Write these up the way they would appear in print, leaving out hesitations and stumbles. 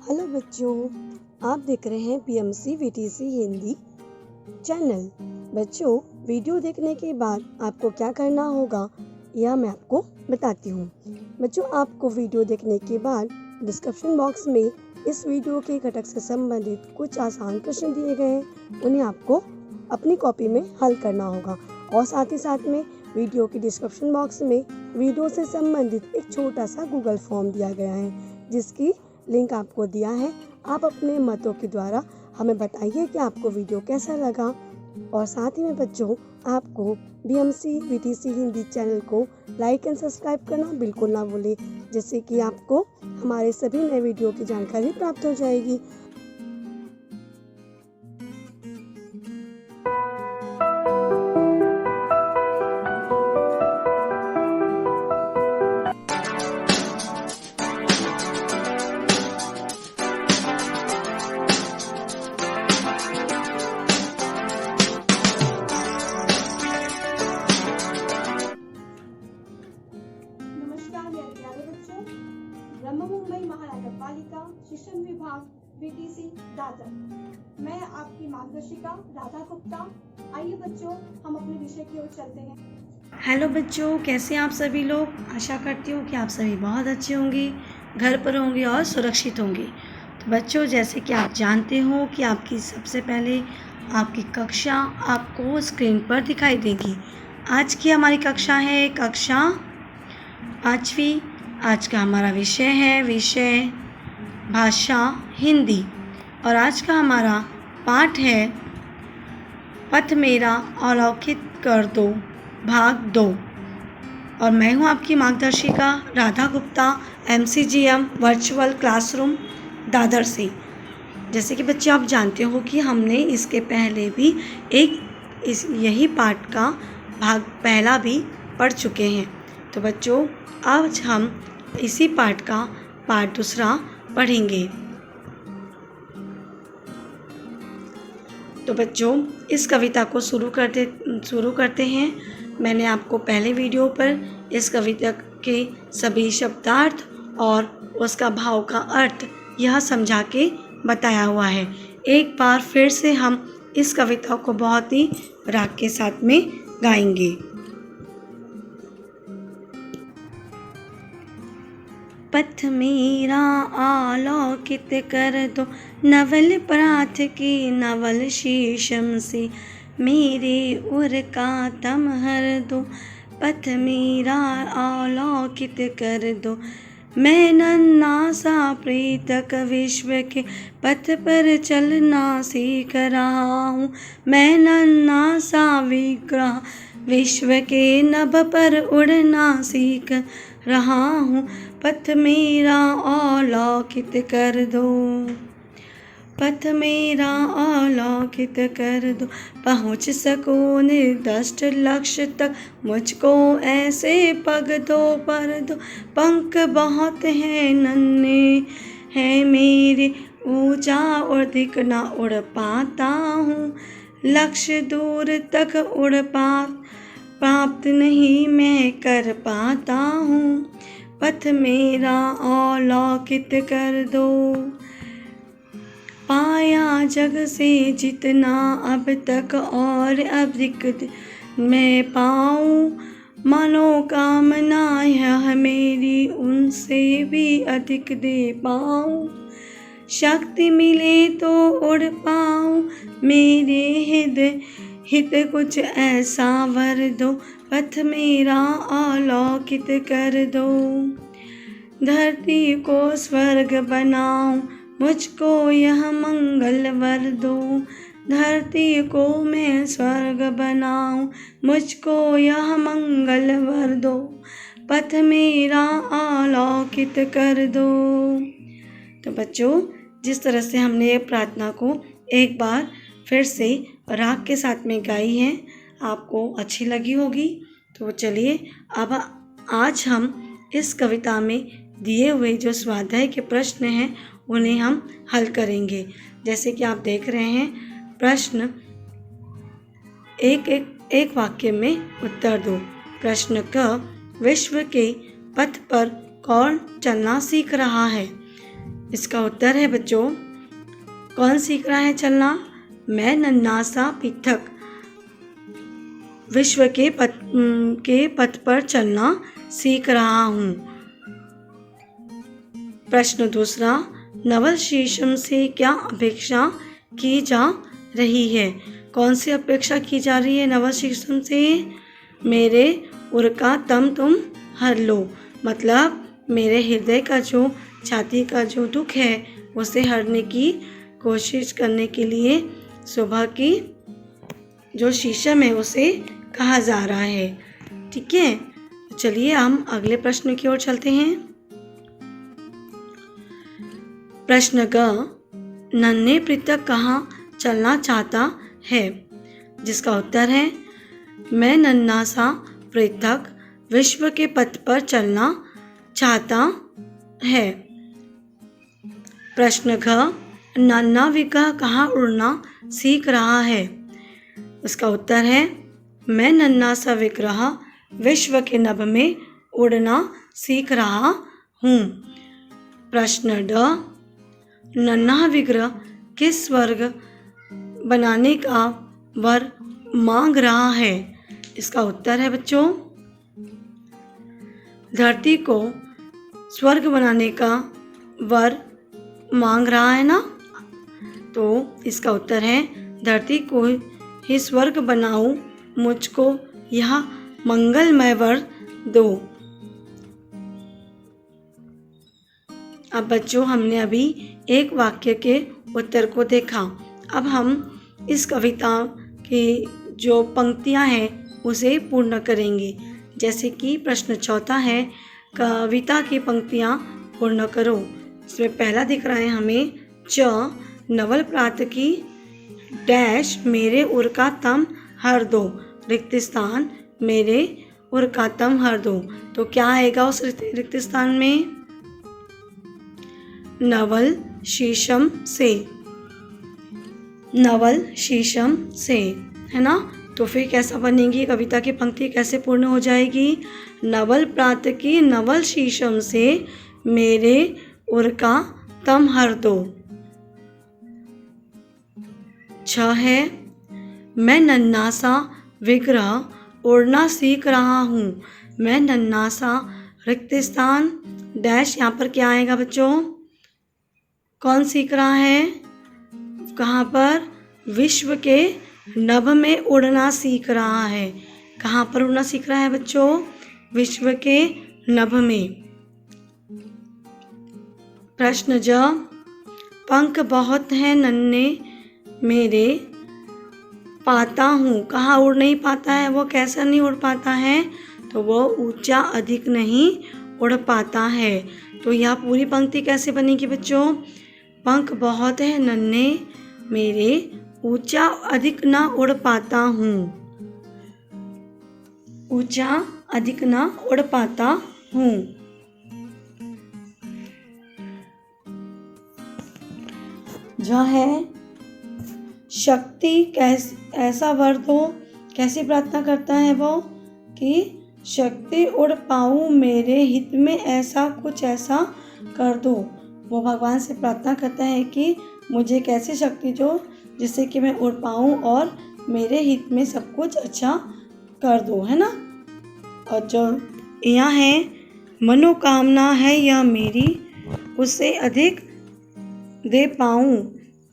Hello बच्चों, आप देख रहे हैं पीएमसी वीटीसी हिंदी चैनल। बच्चों, वीडियो देखने के बाद आपको क्या करना होगा यह मैं आपको बताती हूँ। बच्चों, आपको वीडियो देखने के बाद डिस्क्रिप्शन बॉक्स में इस वीडियो के घटक से संबंधित कुछ आसान प्रश्न दिए गए हैं, उन्हें आपको अपनी कॉपी में हल करना होगा। और साथ ही साथ में वीडियो के डिस्क्रिप्शन बॉक्स में वीडियो से संबंधित एक छोटा सा गूगल फॉर्म दिया गया है, जिसकी लिंक आपको दिया है। आप अपने मतों के द्वारा हमें बताइए कि आपको वीडियो कैसा लगा। और साथ ही में बच्चों, आपको बीएमसी वीटीसी हिंदी चैनल को लाइक एंड सब्सक्राइब करना बिल्कुल ना भूलें, जिससे कि आपको हमारे सभी नए वीडियो की जानकारी प्राप्त हो जाएगी। नमस्कार मेरे प्यारे बच्चों, ब्रह्म मुंबई महानगर पालिका शिक्षण विभाग वीटीसी दादर, मैं आपकी मार्गदर्शिका राधा गुप्ता। आइए बच्चों, हम अपने विषय की ओर चलते हैं। हेलो बच्चों, कैसे हैं आप सभी लोग। आशा करती हूँ कि आप सभी बहुत अच्छे होंगे, घर पर होंगे और सुरक्षित होंगे। तो बच्चों, जैसे कि आप जानते हो कि आपकी सबसे पहले आपकी कक्षा आपको स्क्रीन पर दिखाई देगी। आज की हमारी कक्षा है कक्षा 5वीं। आज का हमारा विषय भाषा हिंदी, और आज का हमारा पाठ है पथ मेरा अवलोकित कर दो भाग 2। और मैं हूँ आपकी मार्गदर्शिका Radha Gupta, MCGM virtual classroom Dadar से। जैसे कि बच्चे आप जानते हो कि हमने इसके पहले भी यही पाठ का भाग पहला भी पढ़ चुके हैं। तो बच्चों, आज हम इसी पाठ का पाठ दूसरा पढ़ेंगे। तो बच्चों, इस कविता को शुरू करते हैं। मैंने आपको पहले वीडियो पर इस कविता के सभी शब्दार्थ और उसका भाव का अर्थ यह समझा के बताया हुआ है। एक बार फिर से हम इस कविता को बहुत ही राग के साथ में गाएंगे। पथ मेरा अवलोकित कर दो, नवल प्राथ की नवल शीशम से मेरे उर का तम हर दो। पथ मेरा अवलोकित कर दो, मैं नन्हा सा प्रीतक विश्व के पथ पर चलना सीख रहा हूँ। मैं नन्हा सा विग्रह विश्व के नभ पर उड़ना सीख रहा हूँ। पथ मेरा अवलोकित कर दो, पथ मेरा अवलोकित कर दो, पहुँच सकूं निर्दिष्ट लक्ष्य तक, मुझको ऐसे पग दो पर दो। पंख बहुत है नन्हे है मेरे, ऊंचा और अधिक न उड़ पाता हूँ। लक्ष्य दूर तक प्राप्त नहीं मैं कर पाता हूँ। पथ मेरा अवलोकित कर दो, पाया जग से जितना अब तक और अधिक मैं पाऊँ। मनोकामना यह मेरी उनसे भी अधिक दे पाऊँ। शक्ति मिले तो उड़ पाऊँ, मेरे हित कुछ ऐसा वर दो। पथ मेरा अवलोकित कर दो, धरती को स्वर्ग बनाऊं, मुझको यह मंगल वर दो। धरती को मैं स्वर्ग बनाऊं, मुझको यह मंगल वर दो। पथ मेरा अवलोकित कर दो। तो बच्चों, जिस तरह से हमने ये प्रार्थना को एक बार फिर से राग के साथ में गाई है, आपको अच्छी लगी होगी। तो चलिए, अब आज हम इस कविता में दिए हुए जो स्वाध्याय के प्रश्न हैं उन्हें हम हल करेंगे। जैसे कि आप देख रहे हैं, प्रश्न एक वाक्य में उत्तर दो। प्रश्न क, विश्व के पथ पर कौन चलना सीख रहा है। इसका उत्तर है बच्चों, कौन सीख रहा है चलना? मैं नन्हा सा पृथक विश्व के पथ पर चलना सीख रहा हूँ। प्रश्न दूसरा, नवल शीशम से क्या अपेक्षा की जा रही है? कौन सी अपेक्षा की जा रही है नवल शीशम से? मेरे उर का तम तुम हर लो, मतलब मेरे हृदय का जो, छाती का जो दुख है उसे हरने की कोशिश करने के लिए सुबह की जो शीशम है उसे कहा जा रहा है। ठीक है, चलिए हम अगले प्रश्न की ओर चलते हैं। प्रश्न ग, नन्हे पृथक कहाँ चलना चाहता है? जिसका उत्तर है, मैं नन्हा सा पृथक विश्व के पथ पर चलना चाहता है। प्रश्न घ, नन्हा विग्रह कहाँ उड़ना सीख रहा है? उसका उत्तर है, मैं नन्हा सा विग्रह विश्व के नभ में उड़ना सीख रहा हूँ। प्रश्न ड, नन्हा विग्रह किस स्वर्ग बनाने का वर मांग रहा है? इसका उत्तर है बच्चों, धरती को स्वर्ग बनाने का वर मांग रहा है ना, तो इसका उत्तर है, धरती को ही स्वर्ग बनाऊं, मुझको यह मंगलमय वर दो। अब बच्चों, हमने अभी एक वाक्य के उत्तर को देखा। अब हम इस कविता की जो पंक्तियां हैं उसे पूर्ण करेंगे। जैसे कि प्रश्न चौथा है, कविता की पंक्तियां पूर्ण करो। इसमें पहला दिख रहा है हमें, च नवल प्रात की डैश मेरे उर का तम हर दो, रिक्त स्थान मेरे उर का तम हर दो। तो क्या आएगा उस रिक्त स्थान में? नवल शीशम से, नवल शीशम से, है ना। तो फिर कैसा बनेगी कविता की पंक्ति, कैसे पूर्ण हो जाएगी? नवल प्रात की नवल शीशम से मेरे उर का तम हर दो। छ है, मैं नन्हा सा विग्रह उड़ना सीख रहा हूँ। मैं नन्हा सा रिक्त स्थान डैश, यहाँ पर क्या आएगा बच्चों? कौन सीख रहा है? कहाँ पर? विश्व के नभ में उड़ना सीख रहा है। कहाँ पर उड़ना सीख रहा है बच्चों? विश्व के नभ में। प्रश्न ज, पंख बहुत है नन्हे मेरे पाता हूँ। कहाँ उड़ नहीं पाता है वो? कैसा नहीं उड़ पाता है? तो वो ऊंचा अधिक नहीं उड़ पाता है। तो यह पूरी पंक्ति कैसे बनेगी बच्चों? पंख बहुत है नन्हे मेरे, ऊंचा अधिक ना उड़ पाता हूँ। ऊंचा अधिक ना उड़ पाता हूँ। जो है, शक्ति ऐसा वर दो। कैसी प्रार्थना करता है वो? कि शक्ति उड़ पाऊँ मेरे हित में, ऐसा कुछ ऐसा कर दो। वो भगवान से प्रार्थना करता है कि मुझे कैसी शक्ति दो जिससे कि मैं उड़ पाऊँ और मेरे हित में सब कुछ अच्छा कर दो, है ना। और जो यहाँ है, मनोकामना है यह मेरी, उससे अधिक दे पाऊँ।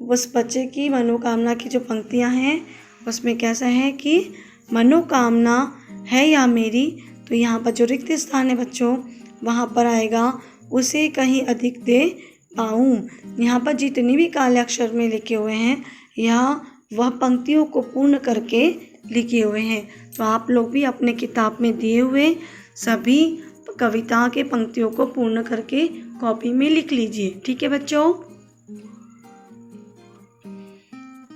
उस बच्चे की मनोकामना की जो पंक्तियाँ हैं उसमें कैसा है कि मनोकामना है या मेरी, तो यहाँ पर जो रिक्त स्थान है बच्चों वहाँ पर आएगा उसे कहीं अधिक दे पाऊँ। यहाँ पर जितनी भी काले अक्षर में लिखे हुए हैं यहाँ वह पंक्तियों को पूर्ण करके लिखे हुए हैं। तो आप लोग भी अपने किताब में दिए हुए सभी कविता के पंक्तियों को पूर्ण करके कॉपी में लिख लीजिए। ठीक है बच्चों।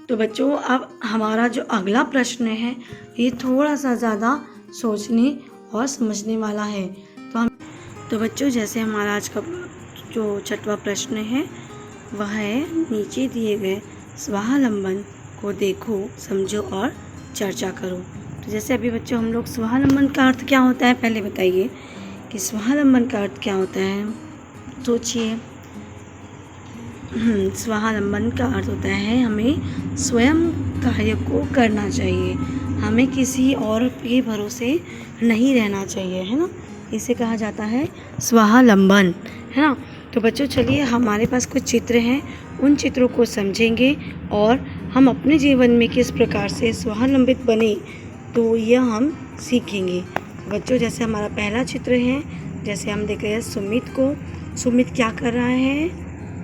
तो बच्चों, अब हमारा जो अगला प्रश्न है ये थोड़ा सा ज़्यादा सोचने और समझने वाला है। तो बच्चों, जैसे हमारा आज का जो 6वां प्रश्न है वह है, नीचे दिए गए स्वावलंबन को देखो, समझो और चर्चा करो। तो जैसे अभी बच्चों हम लोग स्वावलंबन का अर्थ क्या होता है पहले बताइए कि स्वावलंबन का अर्थ क्या होता है। सोचिए, स्वावलंबन का अर्थ होता है हमें स्वयं कार्य को करना चाहिए, हमें किसी और के भरोसे नहीं रहना चाहिए, है ना। इसे कहा जाता है स्वावलंबन, है ना। तो बच्चों चलिए हमारे पास कुछ चित्र हैं, उन चित्रों को समझेंगे और हम अपने जीवन में किस प्रकार से स्वावलंबित बने तो यह हम सीखेंगे। बच्चों जैसे हमारा पहला चित्र है, जैसे हम देख रहे हैं सुमित क्या कर रहा है,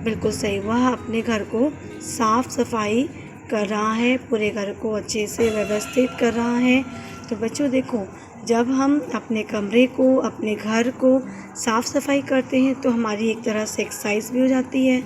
बिल्कुल सही, वह अपने घर को साफ सफाई कर रहा है, पूरे घर को अच्छे से व्यवस्थित कर रहा है। तो बच्चों देखो, जब हम अपने कमरे को, अपने घर को साफ सफाई करते हैं तो हमारी एक तरह से एक्सरसाइज भी हो जाती है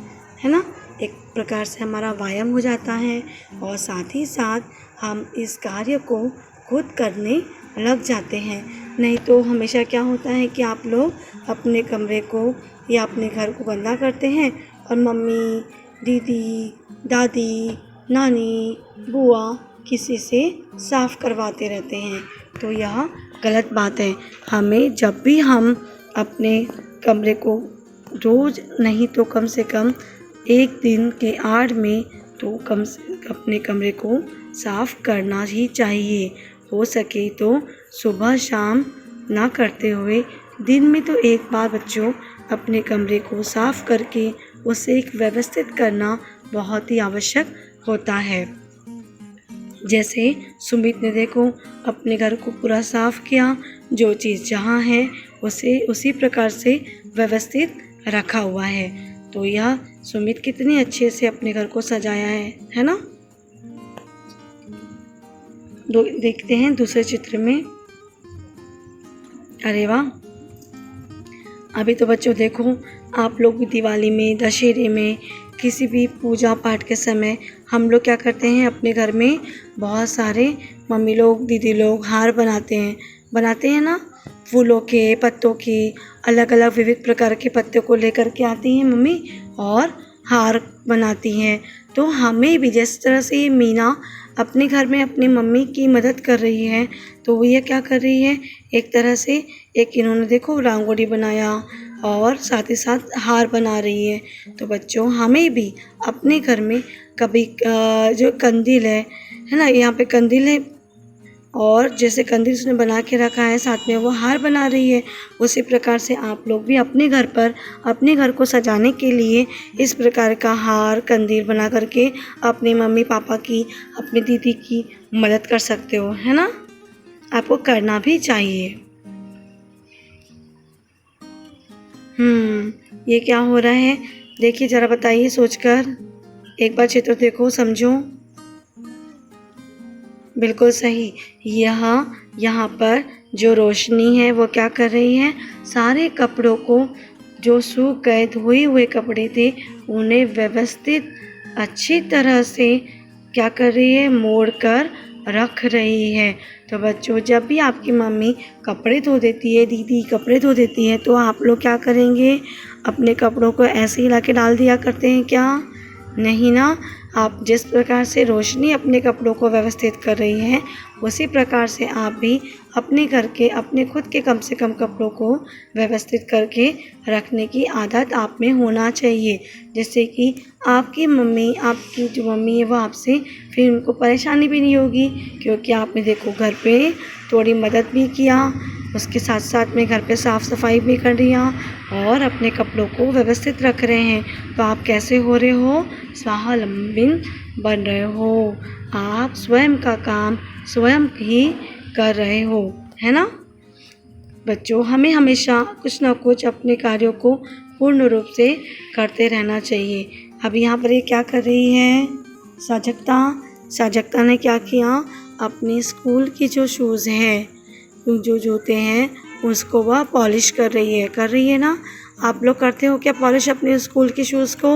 ना, एक प्रकार से हमारा व्यायाम हो जाता है और साथ ही साथ हम इस कार्य को खुद करने लग जाते हैं। नहीं तो हमेशा क्या होता है कि आप लोग अपने कमरे को या अपने घर को गंदा करते हैं और मम्मी, दीदी, दादी, नानी, बुआ किसी से साफ़ करवाते रहते हैं, तो यह गलत बात है। हमें जब भी हम अपने कमरे को रोज़ नहीं तो कम से कम एक दिन के आड़ में तो अपने कमरे को साफ़ करना ही चाहिए। हो सके तो सुबह शाम ना करते हुए दिन में तो एक बार बच्चों अपने कमरे को साफ़ करके उसे एक व्यवस्थित करना बहुत ही आवश्यक होता है। जैसे सुमित ने देखो अपने घर को पूरा साफ़ किया, जो चीज़ जहाँ है उसे उसी प्रकार से व्यवस्थित रखा हुआ है। तो यह सुमित कितने अच्छे से अपने घर को सजाया है ना। देखते हैं दूसरे चित्र में। अरे वाह, अभी तो बच्चों देखो आप लोग भी दिवाली में, दशहरे में, किसी भी पूजा पाठ के समय हम लोग क्या करते हैं, अपने घर में बहुत सारे मम्मी लोग, दीदी लोग हार बनाते हैं ना, फूलों के, पत्तों के, अलग अलग विविध प्रकार के पत्तों को लेकर के आती हैं मम्मी और हार बनाती हैं। तो हमें भी जिस तरह से ये मीना अपने घर में अपनी मम्मी की मदद कर रही है, तो वो ये क्या कर रही है, एक तरह से एक इन्होंने देखो रंगोली बनाया और साथ ही साथ हार बना रही है। तो बच्चों हमें भी अपने घर में कभी जो कंदील है ना, यहाँ पे कंदील है और जैसे कंदील उसने बना के रखा है, साथ में वो हार बना रही है, उसी प्रकार से आप लोग भी अपने घर पर अपने घर को सजाने के लिए इस प्रकार का हार, कंदील बना करके अपने मम्मी पापा की, अपनी दीदी की मदद कर सकते हो, है ना। आपको करना भी चाहिए। ये क्या हो रहा है, देखिए ज़रा बताइए सोचकर, एक बार चित्र देखो, समझो। बिल्कुल सही, यहाँ पर जो रोशनी है वो क्या कर रही है, सारे कपड़ों को, जो सूख गए धोए हुए कपड़े थे, उन्हें व्यवस्थित अच्छी तरह से क्या कर रही है, मोड़ कर रख रही है। तो बच्चों जब भी आपकी मम्मी कपड़े धो देती है, दीदी कपड़े धो देती है, तो आप लोग क्या करेंगे, अपने कपड़ों को ऐसे ही ला के डाल दिया करते हैं क्या, नहीं ना। आप जिस प्रकार से रोशनी अपने कपड़ों को व्यवस्थित कर रही है, उसी प्रकार से आप भी अपने घर के, अपने खुद के कम से कम कपड़ों को व्यवस्थित करके रखने की आदत आप में होना चाहिए, जिससे कि आपकी जो मम्मी है वो आपसे फिर उनको परेशानी भी नहीं होगी, क्योंकि आपने देखो घर पे थोड़ी मदद भी किया, उसके साथ साथ में घर पे साफ़ सफाई भी कर रही और अपने कपड़ों को व्यवस्थित रख रहे हैं। तो आप कैसे हो रहे हो, स्वावलंबन बन रहे हो, आप स्वयं का काम स्वयं ही कर रहे हो, है ना। बच्चों हमें हमेशा कुछ ना कुछ अपने कार्यों को पूर्ण रूप से करते रहना चाहिए। अब यहाँ पर ये क्या कर रही है, साजकता ने क्या किया, अपने स्कूल की जो शूज़ हैं, जो जूते हैं, उसको वह पॉलिश कर रही है ना। आप लोग करते हो क्या पॉलिश अपने स्कूल के शूज़ को,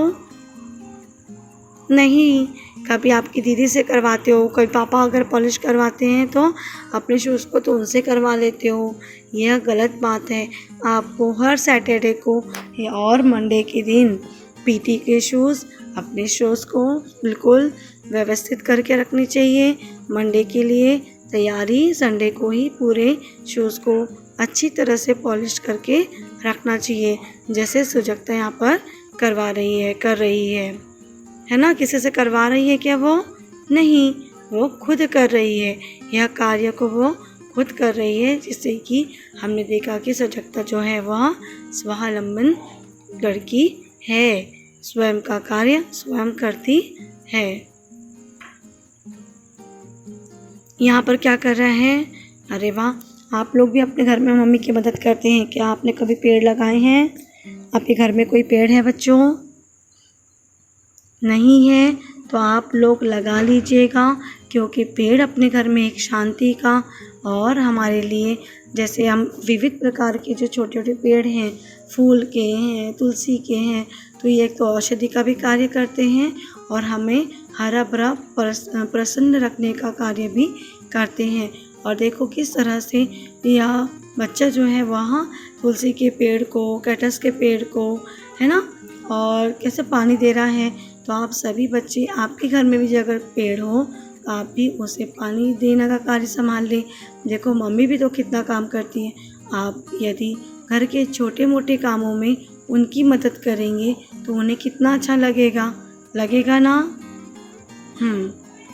नहीं, कभी आपकी दीदी से करवाते हो, कभी पापा अगर पॉलिश करवाते हैं तो अपने शूज़ को तो उनसे करवा लेते हो, यह गलत बात है। आपको हर सैटरडे को और मंडे के दिन पीटी के शूज़, अपने शूज़ को बिल्कुल व्यवस्थित करके रखनी चाहिए। मंडे के लिए तैयारी, संडे को ही पूरे शूज़ को अच्छी तरह से पॉलिश करके रखना चाहिए, जैसे सुजगता यहाँ पर करवा रही है, कर रही है ना। किसी से करवा रही है क्या? वो नहीं, वो खुद कर रही है। यह कार्य को वो खुद कर रही है, जिससे कि हमने देखा कि सजगता जो है वह स्वावलंबन लड़की है, स्वयं का कार्य स्वयं करती है। यहाँ पर क्या कर रहे हैं? अरे वाह, आप लोग भी अपने घर में मम्मी की मदद करते हैं क्या? आपने कभी पेड़ लगाए हैं? आपके घर में कोई पेड़ है बच्चों? नहीं है तो आप लोग लगा लीजिएगा, क्योंकि पेड़ अपने घर में एक शांति का और हमारे लिए, जैसे हम विविध प्रकार के जो छोटे छोटे पेड़ हैं, फूल के हैं, तुलसी के हैं, तो ये एक तो औषधि का भी कार्य करते हैं और हमें हरा भरा प्रसन्न रखने का कार्य भी करते हैं। और देखो किस तरह से यह बच्चा जो है वहाँ तुलसी के पेड़ को, कैक्टस के पेड़ को, है ना, और कैसे पानी दे रहा है। तो आप सभी बच्चे, आपके घर में भी अगर पेड़ हो तो आप भी उसे पानी देने का कार्य संभाल लें। देखो मम्मी भी तो कितना काम करती है। आप यदि घर के छोटे मोटे कामों में उनकी मदद करेंगे तो उन्हें कितना अच्छा लगेगा ना।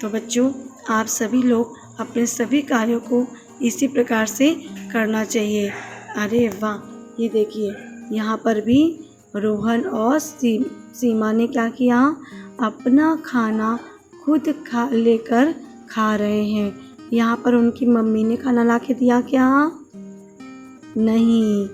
तो बच्चों, आप सभी लोग अपने सभी कार्यों को इसी प्रकार से करना चाहिए। अरे वाह, ये देखिए यहाँ पर भी रोहन और सीमा ने क्या किया? अपना खाना खुद लेकर खा रहे हैं। यहाँ पर उनकी मम्मी ने खाना ला के दिया क्या? नहीं,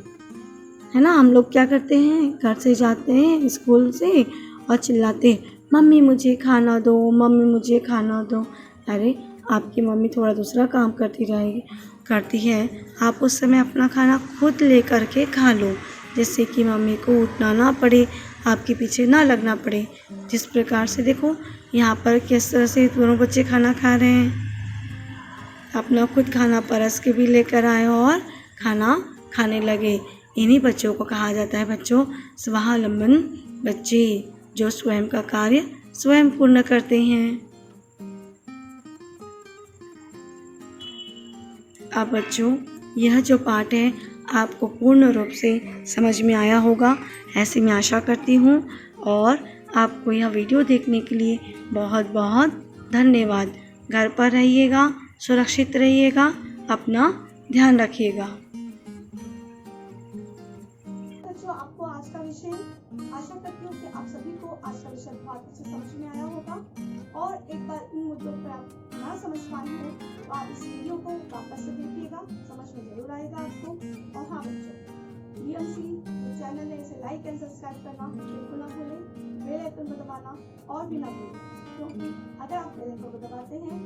है ना। हम लोग क्या करते हैं? घर से जाते हैं स्कूल से और चिल्लाते हैं, मम्मी मुझे खाना दो, मम्मी मुझे खाना दो। अरे आपकी मम्मी थोड़ा दूसरा काम करती है, आप उस समय अपना खाना खुद ले करके खा लो, जिससे कि मम्मी को उठना ना पड़े, आपके पीछे ना लगना पड़े। जिस प्रकार से देखो यहाँ पर किस तरह से दोनों बच्चे खाना खा रहे हैं, अपना खुद खाना परस के भी लेकर आए और खाना खाने लगे। इन्हीं बच्चों को कहा जाता है बच्चों स्वावलंबन बच्चे, जो स्वयं का कार्य स्वयं पूर्ण करते हैं। अब बच्चों, यह जो पाठ है आपको पूर्ण रूप से समझ में आया होगा, ऐसे मैं आशा करती हूँ। और आपको यह वीडियो देखने के लिए बहुत बहुत धन्यवाद। घर पर रहिएगा, सुरक्षित रहिएगा, अपना ध्यान रखिएगा। बच्चों, आपको आज का विषय, आशा करती हूँ कि आप सभी को आज का विषय बहुत अच्छे समझ में आया होगा। और एक बार इन मुद्दों पर आप ना समझ पाए हो तो आप इस वीडियो को वापस से देखिएगा, समझ में जरूर आएगा आपको। और हाँ बच्चों, बीएमसी जो चैनल है इसे लाइक एंड सब्सक्राइब करना बिल्कुल ना भूलें, बेल आइकन को दबाना और भी ना भूलें, क्योंकि अगर आप बेल आइकन को दबाते हैं